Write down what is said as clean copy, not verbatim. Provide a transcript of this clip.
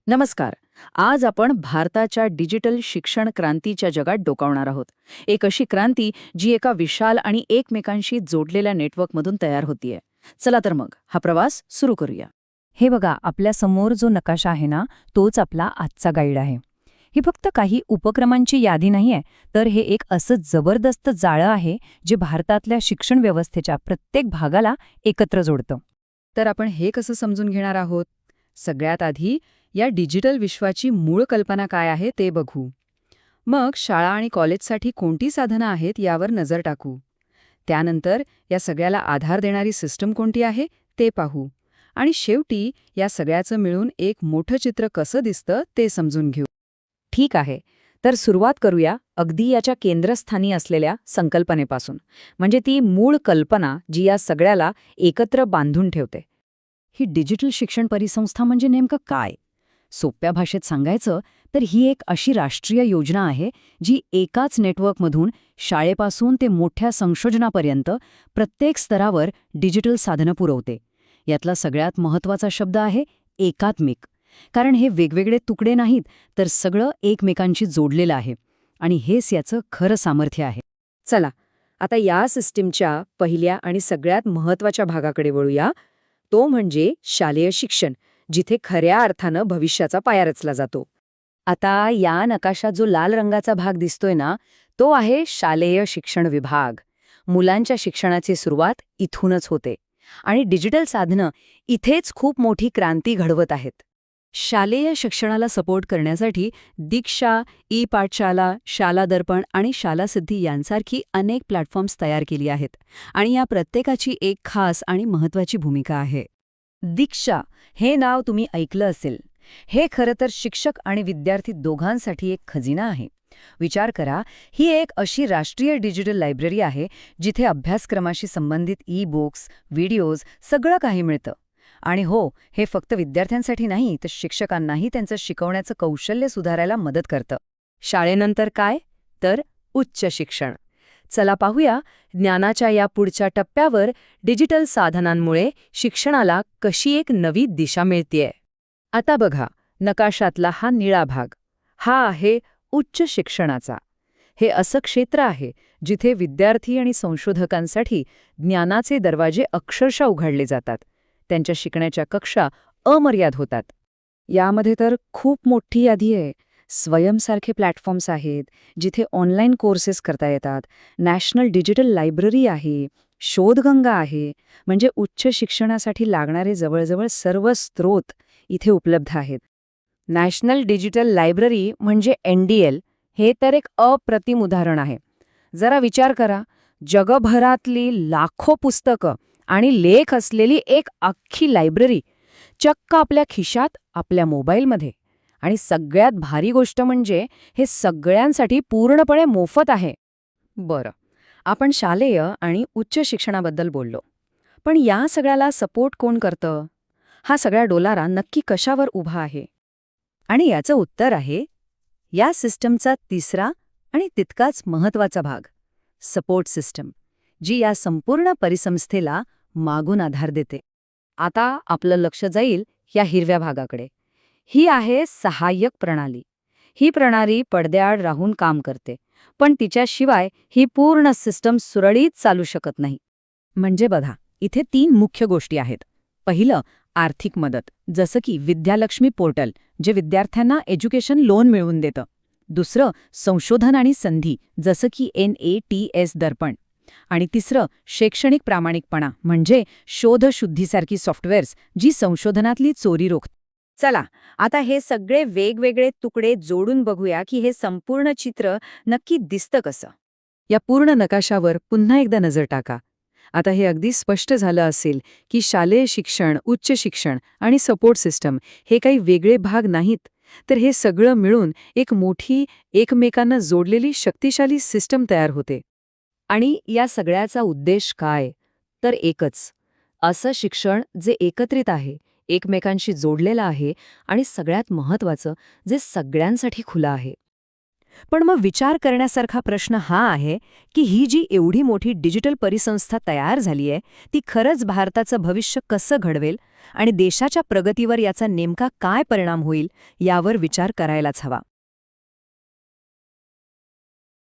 नमस्कार. आज आपण भारताच्या डिजिटल शिक्षण क्रांतीच्या जगात डोकावणार आहोत. एक अशी क्रांती जी एका विशाल आणि एकमेकांशी जोडलेल्या नेटवर्कमधून तयार होतीये. चला तर मग हा प्रवास सुरू करूया. हे बघा, आपल्या समोर जो नकाशा आहे ना, तोच आपला आजचा गाईड आहे. ही फक्त काही उपक्रमांची यादी नाहीये, तर हे एक असं जबरदस्त जाळं आहे जे भारतातल्या शिक्षण व्यवस्थेच्या प्रत्येक भागाला एकत्र जोडतं. तर आपण हे कसं समजून घेणार आहोत? सगळ्यात आधी या डिजिटल विश्वाची मूळ कल्पना काय आहे ते बघू. मग शाळा आणि कॉलेजसाठी कोणती साधनं आहेत यावर नजर टाकू. त्यानंतर या सगळ्याला आधार देणारी सिस्टम कोणती आहे ते पाहू. आणि शेवटी या सगळ्याचं मिळून एक मोठं चित्र कसं दिसतं ते समजून घेऊ. ठीक आहे, तर सुरुवात करूया अगदी याच्या केंद्रस्थानी असलेल्या संकल्पनेपासून, म्हणजे ती मूळ कल्पना जी या सगळ्याला एकत्र बांधून ठेवते. ही डिजिटल शिक्षण परिसंस्था म्हणजे नेमकं काय? सोप्या भाषेत सांगायचं तर ही एक अशी राष्ट्रीय योजना आहे जी एकाच नेटवर्कमधून शाळेपासून ते मोठ्या संशोधनापर्यंत प्रत्येक स्तरावर डिजिटल साधनं पुरवते. यातला सगळ्यात महत्त्वाचा शब्द आहे एकात्मिक. कारण हे वेगवेगळे तुकडे नाहीत, तर सगळं एकमेकांशी जोडलेलं आहे. आणि हेच याचं खरं सामर्थ्य आहे. चला, आता या सिस्टीमच्या पहिल्या आणि सगळ्यात महत्त्वाच्या भागाकडे वळूया. तो म्हणजे शालेय शिक्षण, जिथे खऱ्या अर्थानं भविष्याचा पाया रचला जातो. आता या नकाशात जो लाल रंगाचा भाग दिसतोय ना, तो आहे शालेय शिक्षण विभाग. मुलांच्या शिक्षणाची सुरुवात इथूनच होते. आणि डिजिटल साधनं इथेच खूप मोठी क्रांती घडवत आहेत. शालेय शिक्षणाला सपोर्ट करण्यासाठी दीक्षा, ई-पाठशाला, शाला दर्पण आणि शाला सिद्धी यांसारखी अनेक प्लॅटफॉर्म्स तयार केली आहेत. आणि या प्रत्येकाची एक खास आणि महत्त्वाची भूमिका आहे. दीक्षा हे नाव तुम्ही ऐकलं असेल. हे खरं तर शिक्षक आणि विद्यार्थी दोघांसाठी एक खजिना आहे. विचार करा, ही एक अशी राष्ट्रीय डिजिटल लायब्ररी आहे जिथे अभ्यासक्रमाशी संबंधित ई-बुक्स, व्हिडिओज सगळं काही मिळतं. आणि हो, हे फक्त विद्यार्थ्यांसाठी नाही, तर शिक्षकांनाही त्यांचं शिकवण्याचं कौशल्य सुधारायला मदत करतं. शाळेनंतर काय? तर उच्च शिक्षण. चला पाहूया, ज्ञानाच्या या पुढच्या टप्प्यावर डिजिटल साधनांमुळे शिक्षणाला कशी एक नवी दिशा मिळतेय. आता बघा, नकाशातला हा निळा भाग, हा आहे उच्च शिक्षणाचा. हे असं क्षेत्र आहे जिथे विद्यार्थी आणि संशोधकांसाठी ज्ञानाचे दरवाजे अक्षरशः उघडले जातात. त्यांच्या शिकण्याच्या कक्षा अमर्याद होतात. यामध्ये तर खूप मोठी यादी आहे. स्वयंसारखे प्लॅटफॉर्म्स आहेत जिथे ऑनलाईन कोर्सेस करता येतात. नॅशनल डिजिटल लायब्ररी आहे, शोधगंगा आहे. म्हणजे उच्च शिक्षणासाठी लागणारे जवळजवळ सर्व स्रोत इथे उपलब्ध आहेत. नॅशनल डिजिटल लायब्ररी म्हणजे NDL हे तर एक अप्रतिम उदाहरण आहे. जरा विचार करा, जगभरातली लाखो पुस्तकं आणि लेख असलेली एक अख्खी लायब्ररी चक्क आपल्या खिशात, आपल्या मोबाईलमध्ये. आणि सगळ्यात भारी गोष्ट म्हणजे हे सगळ्यांसाठी पूर्णपणे मोफत आहे. बरं, आपण शालेय आणि उच्च शिक्षणाबद्दल बोललो, पण या सगळ्याला सपोर्ट कोण करतं? हा सगळा डोलारा नक्की कशावर उभा आहे? आणि याचं उत्तर आहे या सिस्टमचा तिसरा आणि तितकाच महत्त्वाचा भाग, सपोर्ट सिस्टम, जी या संपूर्ण परिसंस्थेला मागून आधार देते. आता आपलं लक्ष जाईल या हिरव्या भागाकडे. ही आहे सहाय्यक प्रणाली. ही प्रणाली पडद्याआड राहून काम करते, पण तिच्याशिवाय ही पूर्ण सिस्टम सुरळीत चालू शकत नाही. म्हणजे बघा, इथे 3 मुख्य गोष्टी आहेत. पहिलं, आर्थिक मदत, जसं की विद्यालक्ष्मी पोर्टल, जे विद्यार्थ्यांना एज्युकेशन लोन मिळवून देतं. दुसरं, संशोधन आणि संधी, जसं की NATS दर्पण. आणि तिसरं, शैक्षणिक प्रामाणिकपणा, म्हणजे शोधशुद्धीसारखी सॉफ्टवेअर्स जी संशोधनातली चोरी रोखतात. चला, आता हे सगळे वेगवेगळे तुकडे जोडून बघूया की हे संपूर्ण चित्र नक्की दिसतं कसं. या पूर्ण नकाशावर पुन्हा एकदा नजर टाका. आता हे अगदी स्पष्ट झालं असेल की शालेय शिक्षण, उच्च शिक्षण आणि सपोर्ट सिस्टम हे काही वेगळे भाग नाहीत, तर हे सगळं मिळून एक मोठी, एकमेकांना जोडलेली शक्तिशाली सिस्टम तयार होते. आणि या सगळ्याचा उद्देश काय? तर एकच, असं शिक्षण जे एकत्रित आहे, एकमेकांशी जोडलेलं आहे आणि सगळ्यात महत्त्वाचं, जे सगळ्यांसाठी खुलं आहे. पण मग विचार करण्यासारखा प्रश्न हा आहे की ही जी एवढी मोठी डिजिटल परिसंस्था तयार झाली आहे ती खरंच भारताचं भविष्य कसं घडवेल आणि देशाच्या प्रगतीवर याचा नेमका काय परिणाम होईल यावर विचार करायलाच हवा.